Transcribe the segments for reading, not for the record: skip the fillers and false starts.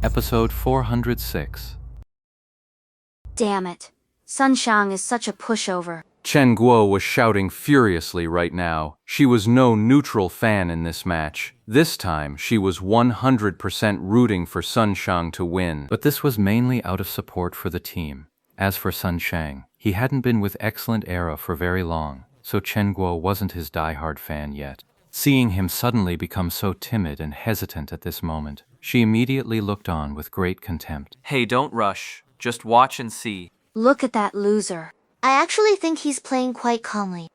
Episode 406. Damn it. Sun Shang is such a pushover. Chen Guo was shouting furiously right now. She was no neutral fan in this match. This time, she was 100% rooting for Sun Shang to win. But this was mainly out of support for the team. As for Sun Shang, he hadn't been with Excellent Era for very long, so Chen Guo wasn't his diehard fan yet. Seeing him suddenly become so timid and hesitant at this moment, she immediately looked on with great contempt. Hey, don't rush. Just watch and see. Look at that loser. I actually think he's playing quite calmly.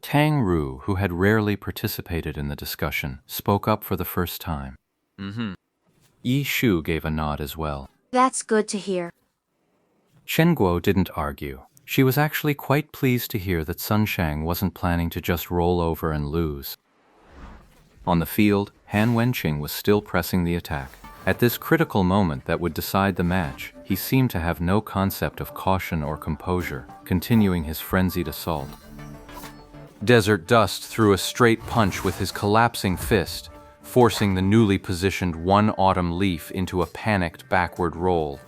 Tang Ru, who had rarely participated in the discussion, spoke up for the first time. Yi Shu gave a nod as well. That's good to hear. Chen Guo didn't argue. She was actually quite pleased to hear that Sun Shang wasn't planning to just roll over and lose. On the field, Han Wenqing was still pressing the attack. At this critical moment that would decide the match, he seemed to have no concept of caution or composure, continuing his frenzied assault. Desert Dust threw a straight punch with his collapsing fist, forcing the newly positioned One Autumn Leaf into a panicked backward roll.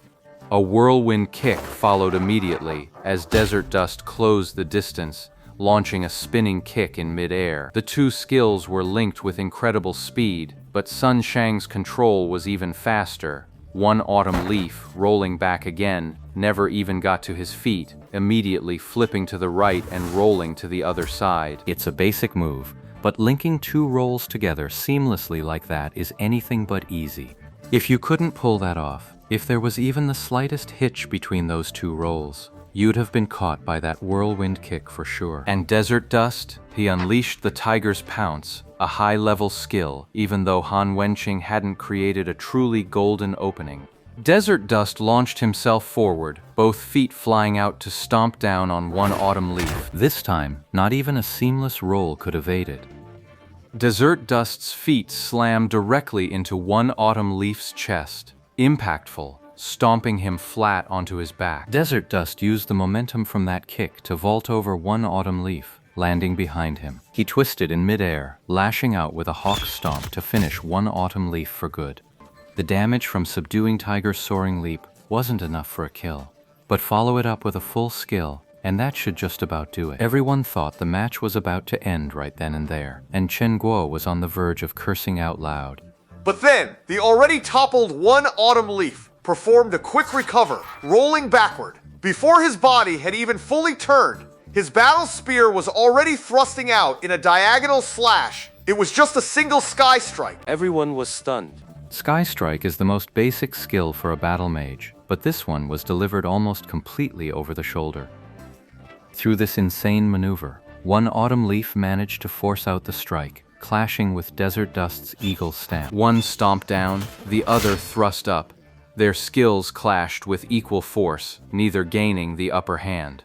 A whirlwind kick followed immediately as Desert Dust closed the distance, launching a spinning kick in midair. The two skills were linked with incredible speed, but Sun Shang's control was even faster. One Autumn Leaf, rolling back again, never even got to his feet, immediately flipping to the right and rolling to the other side. It's a basic move, but linking two rolls together seamlessly like that is anything but easy. If you couldn't pull that off, if there was even the slightest hitch between those two rolls, you'd have been caught by that whirlwind kick for sure. And Desert Dust, he unleashed the Tiger's Pounce, a high-level skill, even though Han Wenqing hadn't created a truly golden opening. Desert Dust launched himself forward, both feet flying out to stomp down on One Autumn Leaf. This time, not even a seamless roll could evade it. Desert Dust's feet slammed directly into One Autumn Leaf's chest. Impactful, stomping him flat onto his back. Desert Dust used the momentum from that kick to vault over One Autumn Leaf, landing behind him. He twisted in midair, lashing out with a hawk stomp to finish One Autumn Leaf for good. The damage from subduing Tiger's soaring leap wasn't enough for a kill, but follow it up with a full skill, and that should just about do it. Everyone thought the match was about to end right then and there, and Chen Guo was on the verge of cursing out loud. But then, the already toppled One Autumn Leaf performed a quick recover, rolling backward. Before his body had even fully turned, his battle spear was already thrusting out in a diagonal slash. It was just a single Sky Strike. Everyone was stunned. Sky Strike is the most basic skill for a battle mage, but this one was delivered almost completely over the shoulder. Through this insane maneuver, One Autumn Leaf managed to force out the strike, clashing with Desert Dust's Eagle Stamp. One stomped down, the other thrust up. Their skills clashed with equal force, neither gaining the upper hand.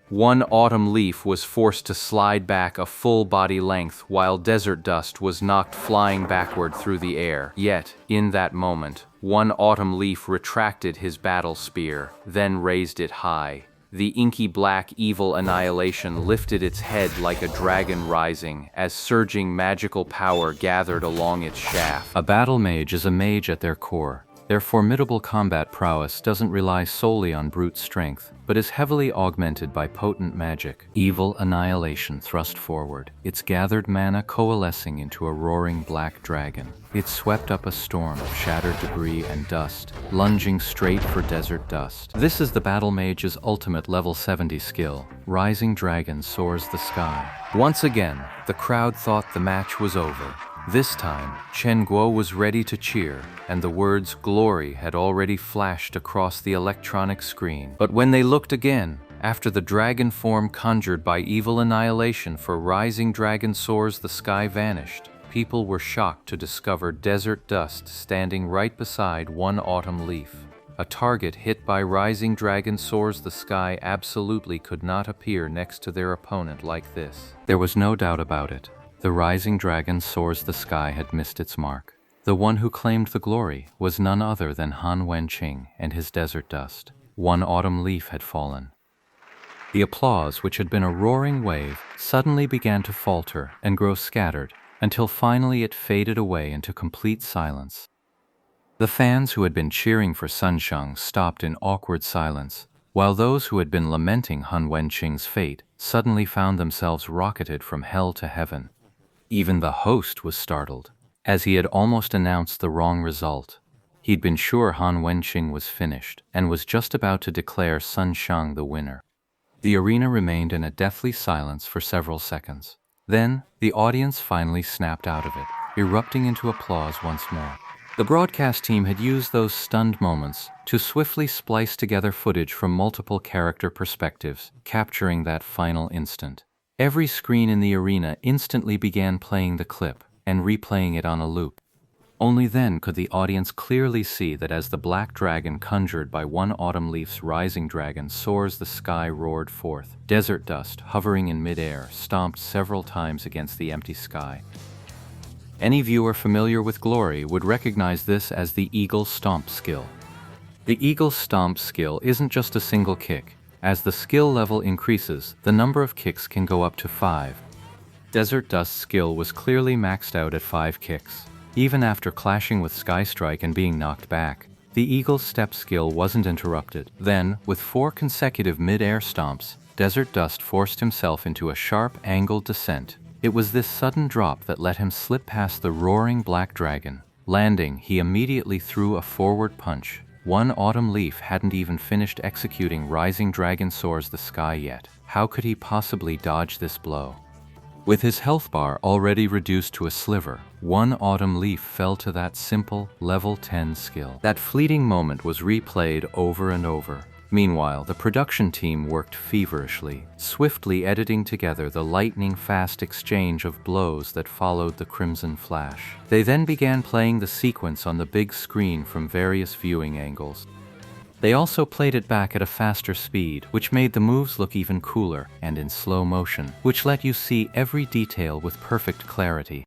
One Autumn Leaf was forced to slide back a full body length while Desert Dust was knocked flying backward through the air. Yet, in that moment, One Autumn Leaf retracted his battle spear, then raised it high. The inky black evil annihilation lifted its head like a dragon rising as surging magical power gathered along its shaft. A battle mage is a mage at their core. Their formidable combat prowess doesn't rely solely on brute strength, but is heavily augmented by potent magic. Evil annihilation thrust forward, its gathered mana coalescing into a roaring black dragon. It swept up a storm of shattered debris and dust, lunging straight for Desert Dust. This is the battle mage's ultimate level 70 skill. Rising Dragon soars the sky. Once again, the crowd thought the match was over. This time, Chen Guo was ready to cheer, and the words "glory" had already flashed across the electronic screen. But when they looked again, after the dragon form conjured by evil annihilation for Rising Dragon Soars the Sky vanished, people were shocked to discover Desert Dust standing right beside One Autumn Leaf. A target hit by Rising Dragon Soars the Sky absolutely could not appear next to their opponent like this. There was no doubt about it. The Rising Dragon Soars the Sky had missed its mark. The one who claimed the glory was none other than Han Wenqing and his Desert Dust. One Autumn Leaf had fallen. The applause, which had been a roaring wave, suddenly began to falter and grow scattered, until finally it faded away into complete silence. The fans who had been cheering for Sun Shang stopped in awkward silence, while those who had been lamenting Han Wenqing's fate suddenly found themselves rocketed from hell to heaven. Even the host was startled, as he had almost announced the wrong result. He'd been sure Han Wenqing was finished, and was just about to declare Sun Shang the winner. The arena remained in a deathly silence for several seconds. Then, the audience finally snapped out of it, erupting into applause once more. The broadcast team had used those stunned moments to swiftly splice together footage from multiple character perspectives, capturing that final instant. Every screen in the arena instantly began playing the clip and replaying it on a loop. Only then could the audience clearly see that as the black dragon conjured by one autumn leaf's rising dragon soars, the sky roared forth. Desert dust, hovering in midair, stomped several times against the empty sky. Any viewer familiar with Glory would recognize this as the Eagle Stomp skill. The Eagle Stomp skill isn't just a single kick. As the skill level increases, the number of kicks can go up to 5. Desert Dust's skill was clearly maxed out at 5 kicks. Even after clashing with Skystrike and being knocked back, the Eagle Step skill wasn't interrupted. Then, with 4 consecutive mid-air stomps, Desert Dust forced himself into a sharp, angled descent. It was this sudden drop that let him slip past the roaring black dragon. Landing, he immediately threw a forward punch. One autumn leaf hadn't even finished executing Rising Dragon Soars the Sky yet. How could he possibly dodge this blow? With his health bar already reduced to a sliver, one autumn leaf fell to that simple, level 10 skill. That fleeting moment was replayed over and over. Meanwhile, the production team worked feverishly, swiftly editing together the lightning-fast exchange of blows that followed the crimson flash. They then began playing the sequence on the big screen from various viewing angles. They also played it back at a faster speed, which made the moves look even cooler, and in slow motion, which let you see every detail with perfect clarity.